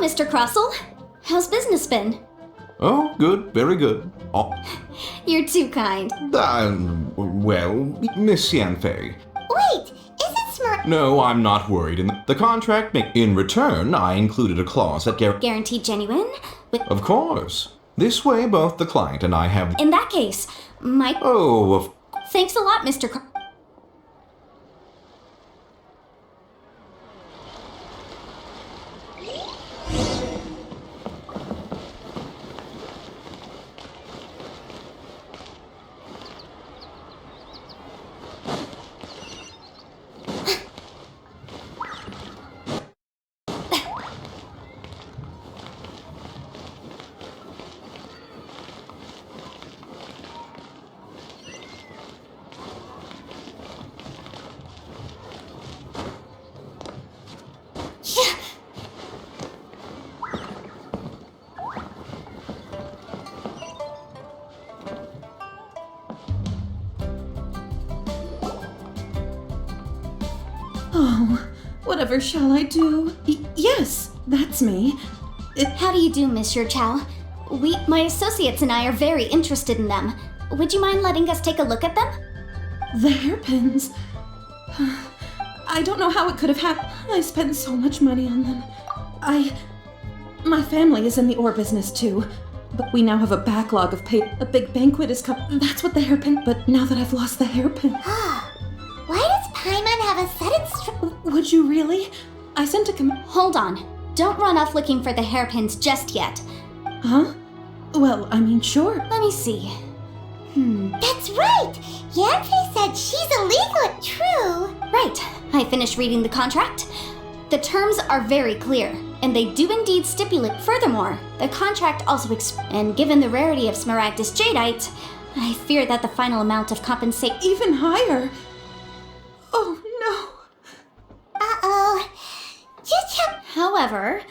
Mr. Crossell. How's business been? Oh, good, very good. Oh, You're too kind. well, Miss Yanfei. Wait, is it smart? No, I'm not worried. In the contract, in return, I included a clause that Guaranteed genuine? Of course. This way, both the client and I have... In that case, my... Oh, Thanks a lot, Mr. Oh, whatever shall I do? Yes, that's me. How do you do, Monsieur Chow? My associates and I are very interested in them. Would you mind letting us take a look at them? The hairpins. I don't know how it could have happened. I spent so much money on them. My family is in the ore business too, but we now have a backlog of pay. A big banquet is coming. That's what the hairpin. But now that I've lost the hairpin. Why does Paimon have a sudden Would you really? I sent a Hold on. Don't run off looking for the hairpins just yet. Huh? Well, I mean, sure. Let me see. That's right! Yanfei said she's illegal. True. Right. I finished reading the contract. The terms are very clear, and they do indeed stipulate. Furthermore, the contract also and given the rarity of Smaragdus Jadeite, I fear that the final amount of compensation... Even higher. Oh, no. Uh-oh. However,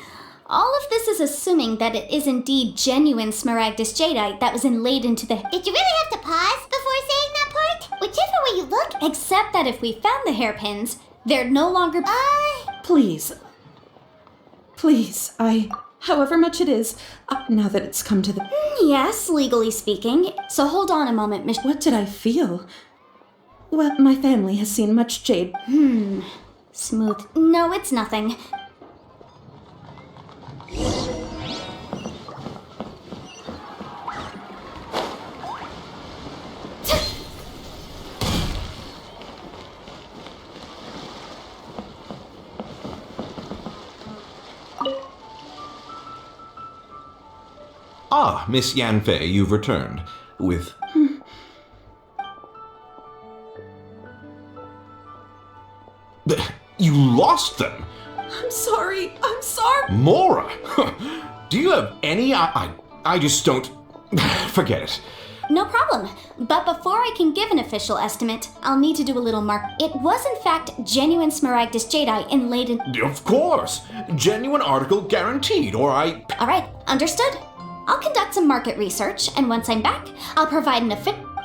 all of this is assuming that it is indeed genuine Smaragdus Jadeite that was inlaid into the... Did you really have to pause before saying that part? Whichever way you look. Except that if we found the hairpins, they're no longer... Please. Please, however much it is, now that it's come to the... Yes, legally speaking. So hold on a moment, Miss... What did I feel? Well, my family has seen much jade. Smooth. No, it's nothing. Ah, Miss Yanfei, you've returned. With... You lost them! I'm sorry. Mora! Do you have any... I just don't... Forget it. No problem. But before I can give an official estimate, I'll need to do a little mark. It was in fact genuine Smaragdus Jadeite inlaid in... Of course! Genuine article guaranteed, or I... Alright, understood. I'll conduct some market research, and once I'm back, I'll provide an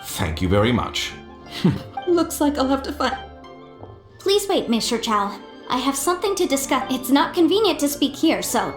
Thank you very much. Looks like I'll have to find... Please wait, Mr. Chow. I have something to discuss. It's not convenient to speak here, so...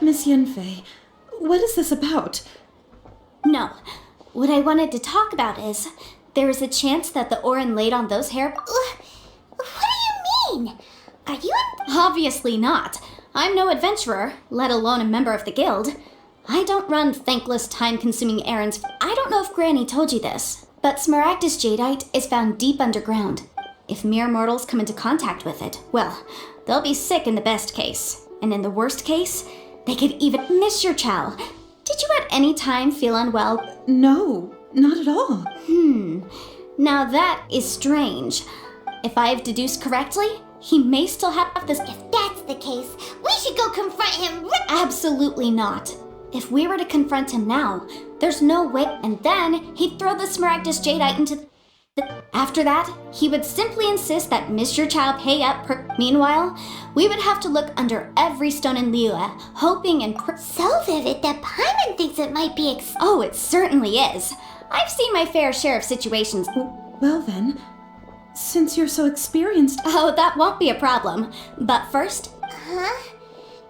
Miss Yenfei, what is this about? No. What I wanted to talk about is there is a chance that the Orin laid on those hair. What do you mean? Are you Obviously not. I'm no adventurer, let alone a member of the guild. I don't run thankless, time-consuming errands. I don't know if Granny told you this, but Smaragdus jadeite is found deep underground. If mere mortals come into contact with it, well, they'll be sick in the best case. And in the worst case, they could even miss your chow. Did you at any time feel unwell? No, not at all. Now that is strange. If I've deduced correctly, he may still have this. If that's the case, we should go confront him Absolutely not. If we were to confront him now, there's no way. And then he'd throw the Smaragdus jadeite into After that, he would simply insist that Mr. Chow pay up Meanwhile, we would have to look under every stone in Liyue, hoping and So vivid that Paimon thinks it might be Oh, it certainly is. I've seen my fair share of situations. Well then, since you're so experienced... Oh, that won't be a problem. But first... Huh?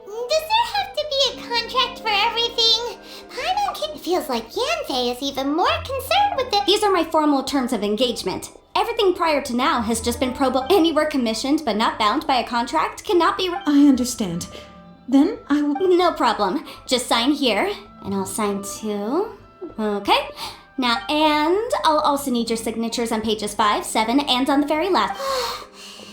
Does there have to be a contract for everything? Paimon feels like Yanfei is even more concerned with it. These are my formal terms of engagement. Everything prior to now has just been pro bono. Anywhere commissioned but not bound by a contract cannot be... I understand. Then I will... No problem. Just sign here, and I'll sign too. Okay. Now, and I'll also need your signatures on pages 5, 7, and on the very last.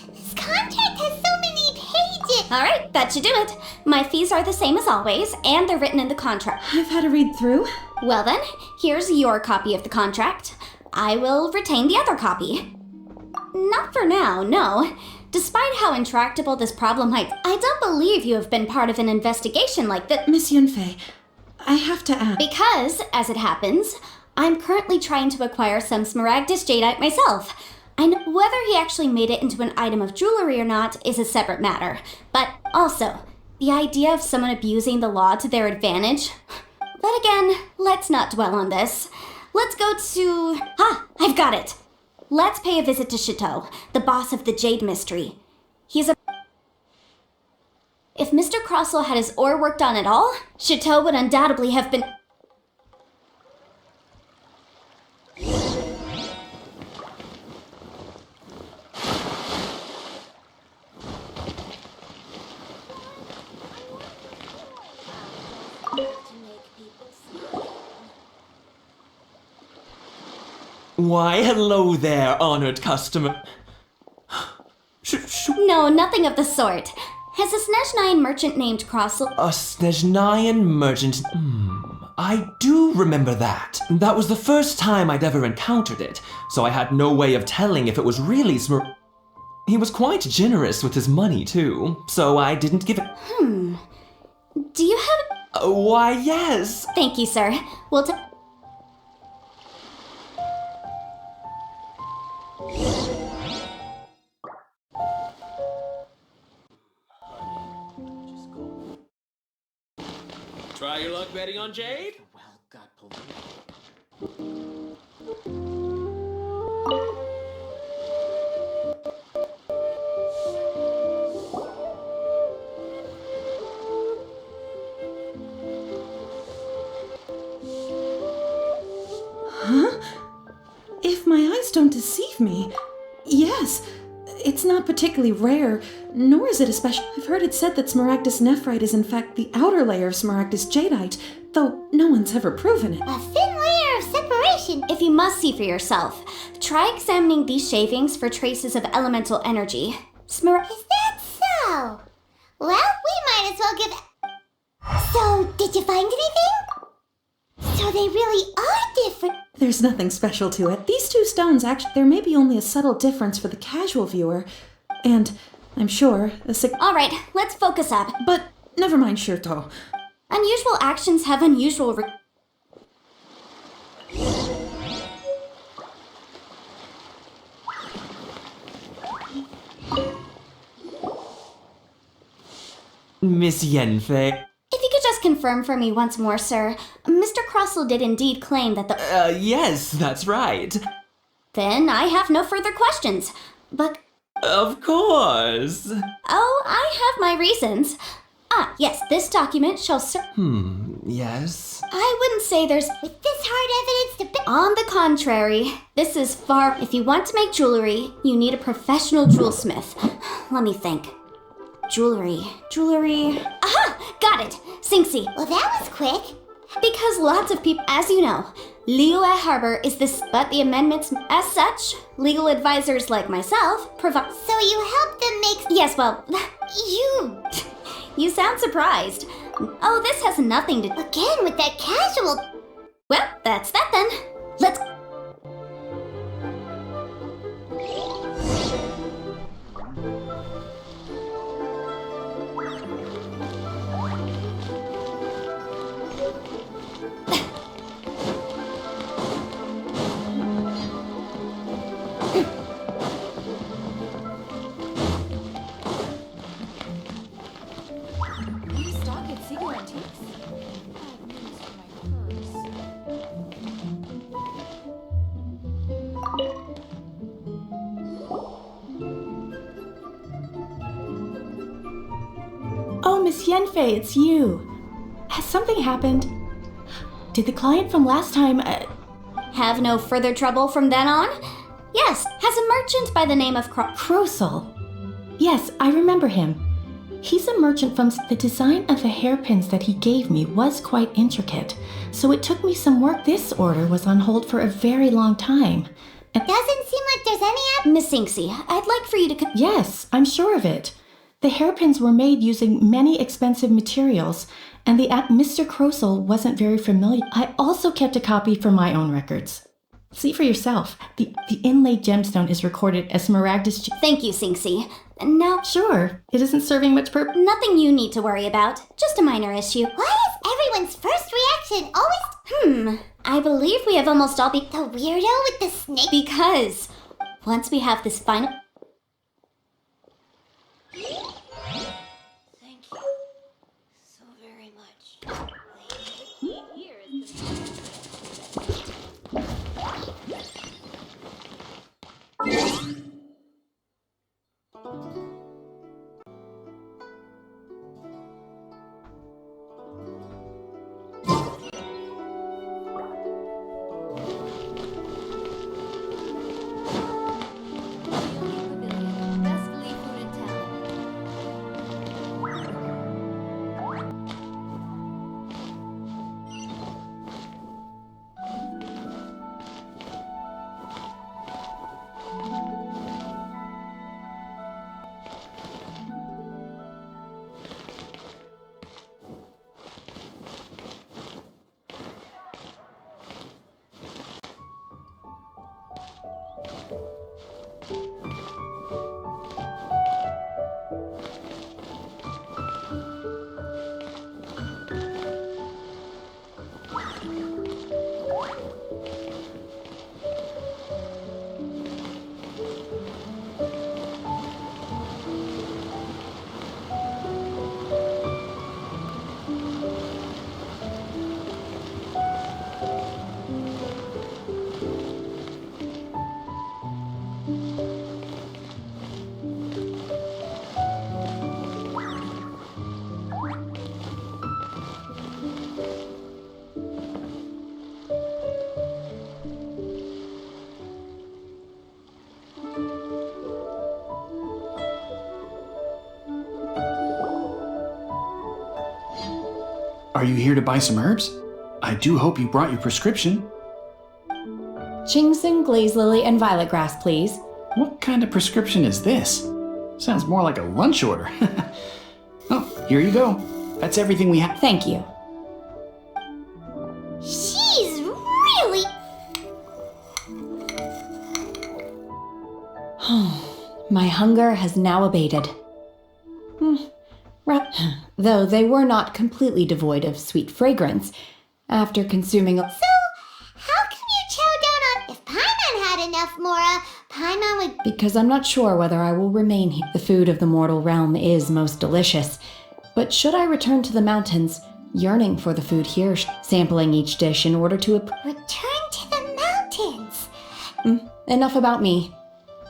This contract has so many pages. All right, that should do it. My fees are the same as always, and they're written in the contract. I've had a read through. Well then, here's your copy of the contract. I will retain the other copy. Not for now, no. Despite how intractable this problem might, I don't believe you have been part of an investigation like this. Miss Yunfei, I have to ask. Because, as it happens, I'm currently trying to acquire some Smaragdus jadeite myself. And whether he actually made it into an item of jewelry or not is a separate matter. But also, the idea of someone abusing the law to their advantage. But again, let's not dwell on this. Let's go to... I've got it! Let's pay a visit to Chateau, the boss of the Jade Mystery. He's a... If Mr. Crossell had his ore worked on at all, Chateau would undoubtedly have been... Why, hello there, honored customer. No, nothing of the sort. Has a Snezhnayan merchant named Crossell... A Snezhnayan merchant... I do remember that. That was the first time I'd ever encountered it, so I had no way of telling if it was really He was quite generous with his money, too, so I didn't give it... Do you have... Why, yes. Thank you, sir. We'll Try your luck betting on Jade? Huh? If my eyes don't deceive me, yes. It's not particularly rare, nor is it especially... I've heard it said that Smaragdus nephrite is in fact the outer layer of Smaragdus jadeite, though no one's ever proven it. A thin layer of separation. If you must see for yourself, try examining these shavings for traces of elemental energy. Is that so? Well, we might as well give... So, did you find anything? So they really are different. There's nothing special to it. These two stones actually... There may be only a subtle difference for the casual viewer, and I'm sure All right, let's focus up. But never mind, Shirto. Unusual actions have unusual... Miss Yenfei. If you could just confirm for me once more, sir. Mr. Crossell did indeed claim that the... Yes, that's right. Then I have no further questions. But... Of course. Oh, I have my reasons. Ah, yes, this document shall Yes? I wouldn't say there's... With this hard evidence to On the contrary, this is far... If you want to make jewelry, you need a professional jewelsmith. Let me think. Jewelry. Aha! Got it! Sinxie. Well, that was quick. Because lots of people, as you know, legal at Harbor is this, but the amendments, as such, legal advisors like myself provide. So you helped them make... Yes, well, you sound surprised. Oh, this has nothing to... Again, with that casual... Well, that's that then. Let's... Oh, Miss Yenfei, it's you. Has something happened? Did the client from last time... Have no further trouble from then on? Yes, has a merchant by the name of Crosel? Yes, I remember him. He's a merchant from... The design of the hairpins that he gave me was quite intricate, so it took me some work. This order was on hold for a very long time. Doesn't seem like there's any... Miss Sinxie, I'd like for you to... Yes, I'm sure of it. The hairpins were made using many expensive materials, and the Mr. Crosel wasn't very familiar. I also kept a copy for my own records. See for yourself. The inlaid gemstone is recorded as Smaragdus... Thank you, Sinxie. Now... Sure, it isn't serving much purpose. Nothing you need to worry about. Just a minor issue. Why is everyone's first reaction always... I believe we have almost all The weirdo with the snake... Because once we have this final... Thank you so very much. Are you here to buy some herbs? I do hope you brought your prescription. Chingson, glaze lily, and violet grass, please. What kind of prescription is this? Sounds more like a lunch order. Oh, here you go. That's everything we have. Thank you. She's really... My hunger has now abated. Though they were not completely devoid of sweet fragrance. After consuming... So, how come you chow down on... If Paimon had enough, Mora, Paimon would... Because I'm not sure whether I will remain here. The food of the mortal realm is most delicious. But should I return to the mountains, yearning for the food here, sampling each dish in order to... Return to the mountains! Enough about me.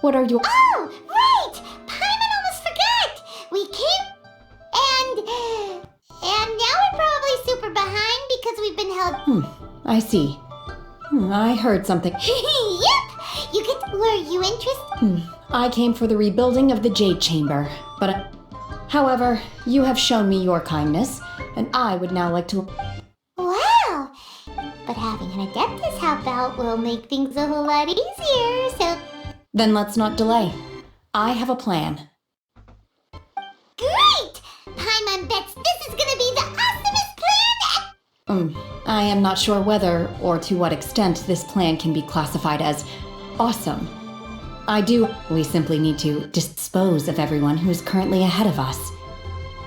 What are your... Oh, right! Paimon almost forgot! We came... And... we're behind because we've been held. I see. I heard something. Yep! Were you interested? I came for the rebuilding of the Jade Chamber, but however, you have shown me your kindness, and I would now like to. Wow! But having an Adeptus help out will make things a whole lot easier, so. Then let's not delay. I have a plan. Great! Paimon bets this is gonna be the awesomest plan! I am not sure whether or to what extent this plan can be classified as awesome. We simply need to dispose of everyone who is currently ahead of us.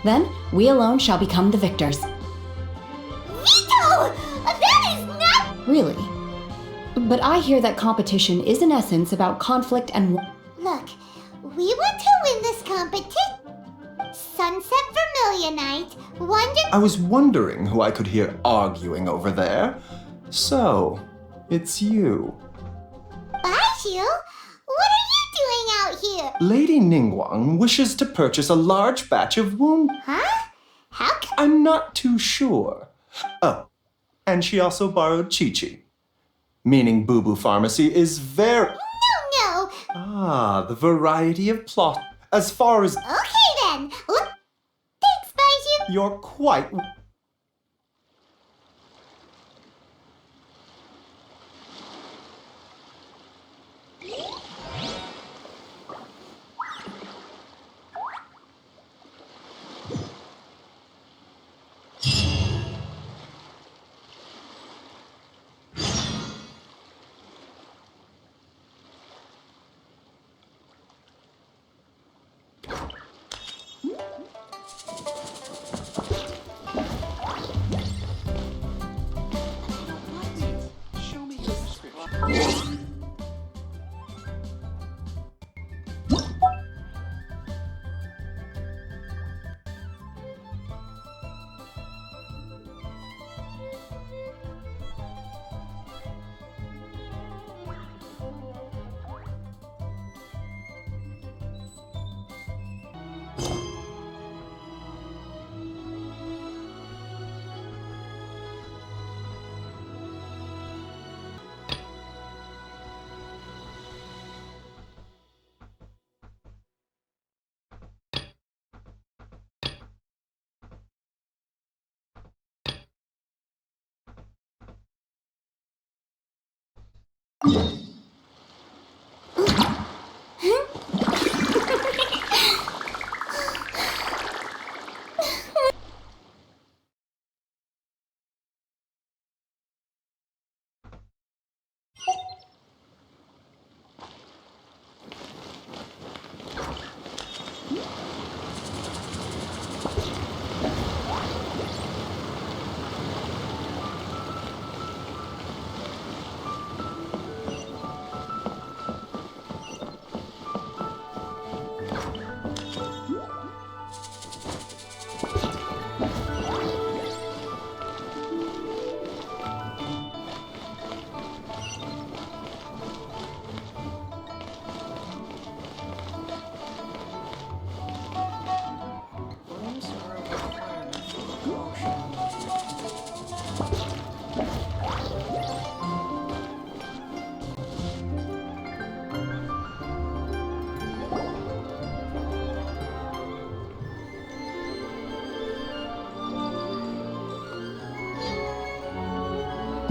Then, we alone shall become the victors. Vito! That is not. Really? But I hear that competition is in essence about conflict and. Look, we want to win this competition. Sunset Vermilion Night, I was wondering who I could hear arguing over there. So, it's you. Baiju? What are you doing out here? Lady Ningguang wishes to purchase a large batch of wound. Huh? How come? I'm not too sure. Oh, and she also borrowed Chi-Chi. Meaning Boo Boo Pharmacy is very. No. Ah, the variety of plot. As far as. Okay then. Look. Thanks, Baiju. You're quite.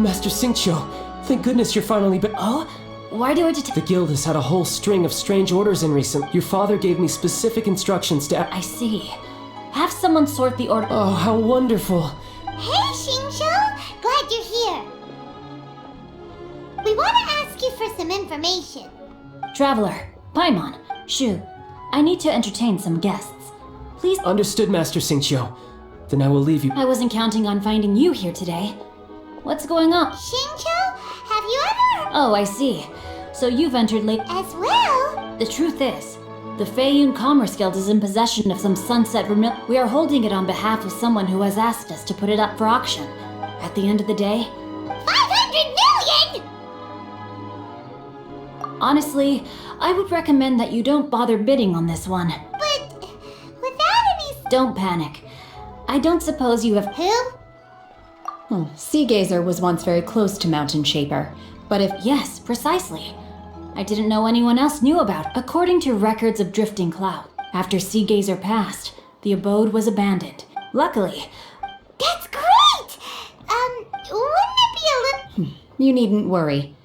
Master Xingqiu, thank goodness you're finally Oh? Why do I The guild has had a whole string of strange orders in recent. Your father gave me specific instructions to. I see. Have someone sort the order. Oh, how wonderful. Hey, Xingqiu! Glad you're here. We want to ask you for some information. Traveler, Paimon, Shu, I need to entertain some guests. Please. Understood, Master Xingqiu. Then I will leave you. I wasn't counting on finding you here today. What's going on? Xingqiu, have you ever... Oh, I see. So you've entered late. As well? The truth is, the Feiyun Commerce Guild is in possession of some Sunset Vermilion. We are holding it on behalf of someone who has asked us to put it up for auction. At the end of the day, 500 million! honestly, I would recommend that you don't bother bidding on this one. But without any... Don't panic. I don't suppose you have. Who? Sea Gazer was once very close to Mountain Shaper, but if Yes, precisely. I didn't know anyone else knew about it. According to records of Drifting Cloud, after Sea Gazer passed, the abode was abandoned. Luckily, That's great! Wouldn't it be a little... you needn't worry.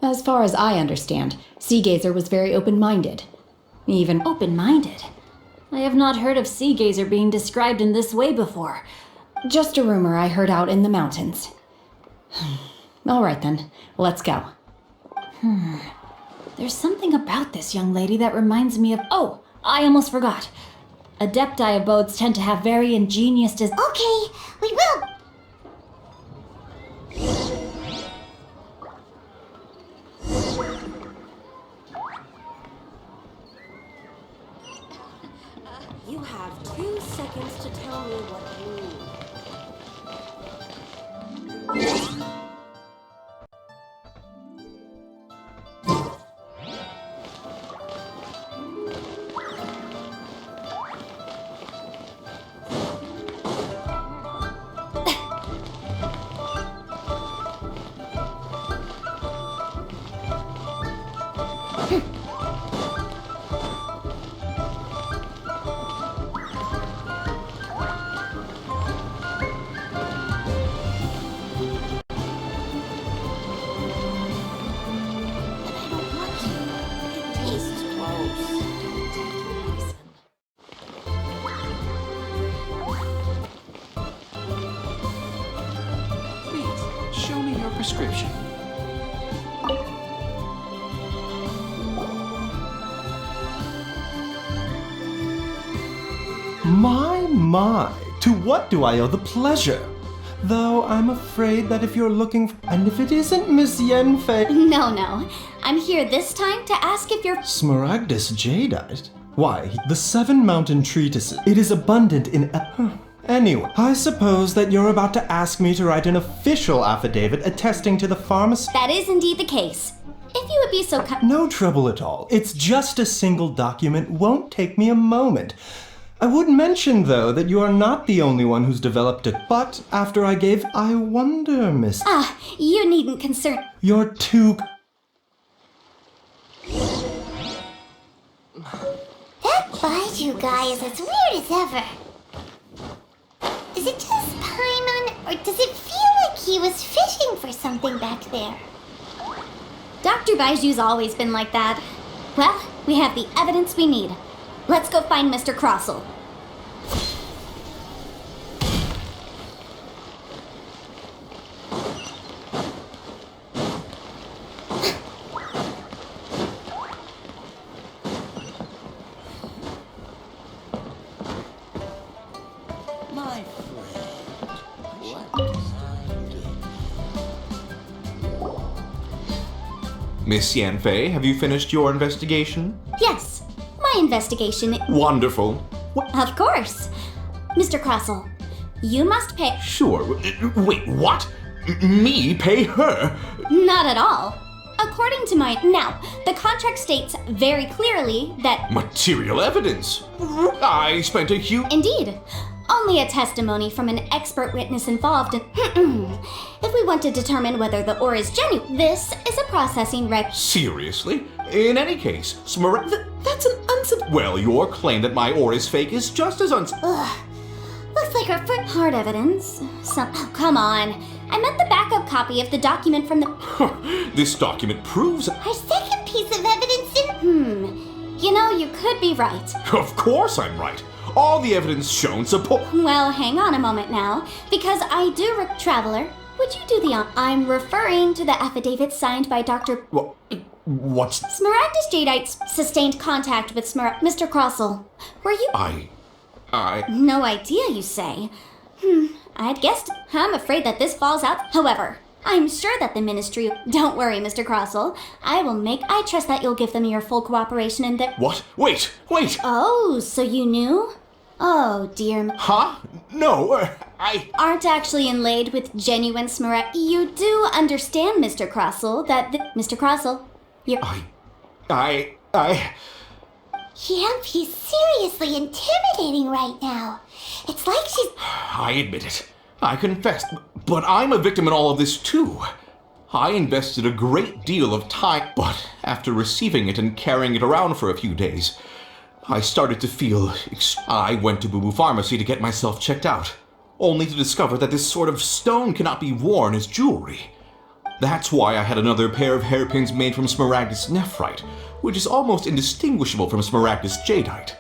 As far as I understand, Sea Gazer was very open-minded. Even open-minded. I have not heard of Sea Gazer being described in this way before. just a rumor I heard out in the mountains. All right then, let's go. There's something about this young lady that reminds me of... Oh, I almost forgot. Adepti abodes tend to have very ingenious Okay, we will. You have 2 seconds to tell me what you need. Please, show me your prescription. My, to what do I owe the pleasure? Though I'm afraid that if you're looking and if it isn't Miss Yenfei... No. I'm here this time to ask if you're... Smaragdus jadeite? Why, the 7 mountain treatises. It is abundant in... Anyway, I suppose that you're about to ask me to write an official affidavit attesting to the pharmacy... That is indeed the case. If you would be so kind... No trouble at all. It's just a single document. Won't take me a moment. I would mention, though, that you are not the only one who's developed it. But after I gave... I wonder, Miss... You needn't concern... You're too... That Baiju guy is as weird as ever. Is it just Paimon, or does it feel like he was fishing for something back there? Dr. Baiju's always been like that. Well, we have the evidence we need. Let's go find Mr. Crossell. My friend, what does I do? Miss Yanfei, have you finished your investigation? Yes, my investigation... Wonderful. Of course. Mr. Crossell, you must pay... Sure. Wait, what? Me pay her? Not at all. According to my... Now, the contract states very clearly that... Material evidence. I spent a huge... Indeed. Only a testimony from an expert witness involved in... If we want to determine whether the ore is genuine, this is a processing rec... Seriously? In any case, That's an Well, your claim that my ore is fake is just as Looks like our foot... Hard evidence. Oh, come on. I meant the backup copy of the document from the... This document proves... Our second piece of evidence in... You know, you could be right. Of course I'm right. All the evidence shown support... Well, hang on a moment now, because I do... Traveler, would you do the... I'm referring to the affidavit signed by Dr... What's... Smaragdus Jadeite sustained contact with Mr. Crossell. Were you... I... No idea, you say? I'd guessed. I'm afraid that this falls out. However, I'm sure that the ministry... Don't worry, Mr. Crossell. I trust that you'll give them your full cooperation and that... What? Wait! Oh, so you knew? Oh, dear. Huh? No, Aren't actually inlaid with genuine smaragd... You do understand, Mr. Crossell, that Mr. Crossell, you're... Yep, he's seriously intimidating right now. It's like she's... I admit it. I confess, but I'm a victim in all of this too. I invested a great deal of time, but after receiving it and carrying it around for a few days, I started to feel... I went to Boo Boo Pharmacy to get myself checked out, only to discover that this sort of stone cannot be worn as jewelry. That's why I had another pair of hairpins made from Smaragdus Nephrite, which is almost indistinguishable from Smaragdus Jadeite.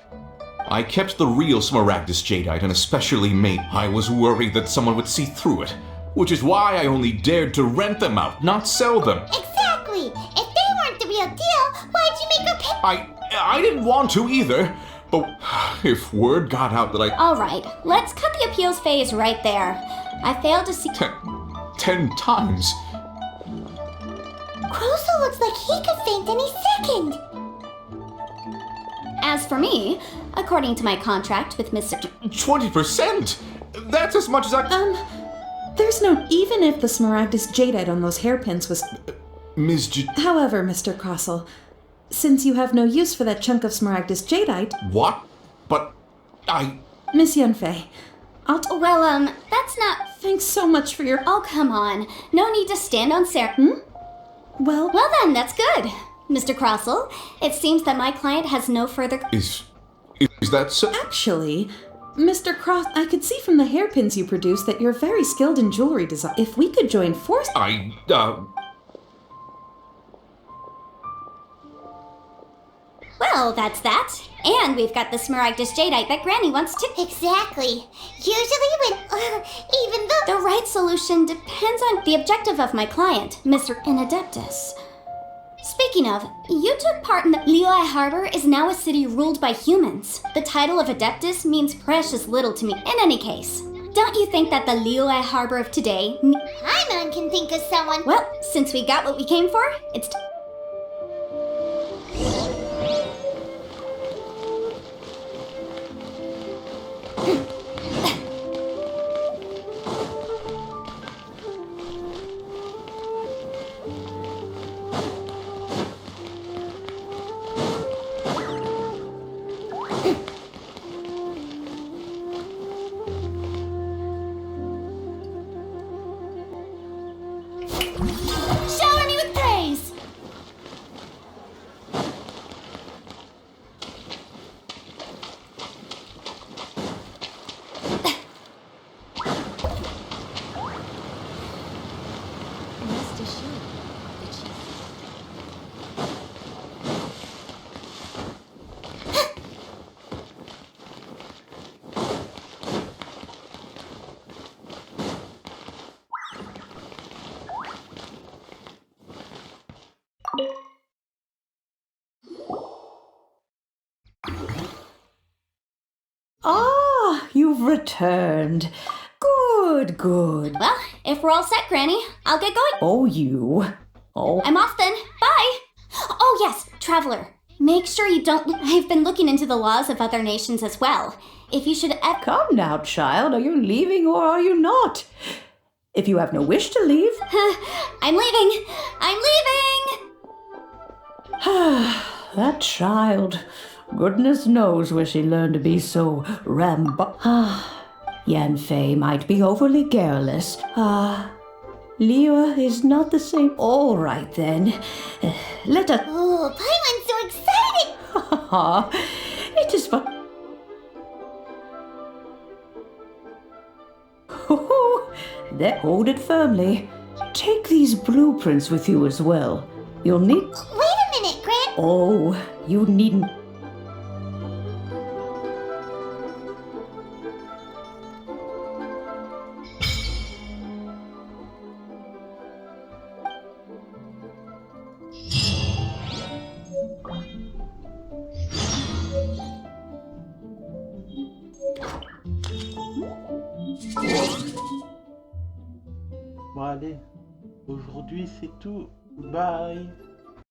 I kept the real Smaragdus Jadeite and especially made. I was worried that someone would see through it, which is why I only dared to rent them out, not sell them. Exactly! If they weren't the real deal, why'd you make her pay? I didn't want to either, but if word got out that Alright, let's cut the appeals phase right there. I failed to see. 10 times. Croso looks like he could faint any second. As for me, according to my contract with Mr. 20%? That's as much as There's no... Even if the Smaragdus Jadeite on those hairpins was... Ms. However, Mr. Crossell, since you have no use for that chunk of Smaragdus Jadeite... What? But Miss Yunfei, Well, that's not... Thanks so much for your... Oh, come on. No need to stand on Well then, that's good. Mr. Crossell, it seems that my client has no further... Is that so? Actually, Mr. Cross, I could see from the hairpins you produce that you're very skilled in jewelry design. If we could join forces... Well, that's that. And we've got the Smaragdus Jadeite that Granny wants to... Exactly. Usually when... even though... The right solution depends on the objective of my client, Mr. Inadeptus. Speaking of, you took part in the... Leoi Harbor is now a city ruled by humans. The title of Adeptus means precious little to me. In any case, don't you think that the Leoi Harbor of today... Paimon can think of someone... Well, since we got what we came for, it's... Shower me with praise! Ah, you've returned. Good, good. Well, if we're all set, Granny, I'll get going. Oh, you. Oh. I'm off then. Bye! Oh, yes, Traveler. Make sure you don't... I've been looking into the laws of other nations as well. If you should ever... Come now, child. Are you leaving or are you not? If you have no wish to leave... I'm leaving! I'm leaving! That child... Goodness knows where she learned to be so Yanfei might be overly garrulous. Leah is not the same. All right, then. Let us... Oh, Paimon's so excited! It is but... There, hold it firmly. Take these blueprints with you as well. You'll need... Wait a minute, Gran... Oh, you needn't... Bon allez, aujourd'hui c'est tout. Bye.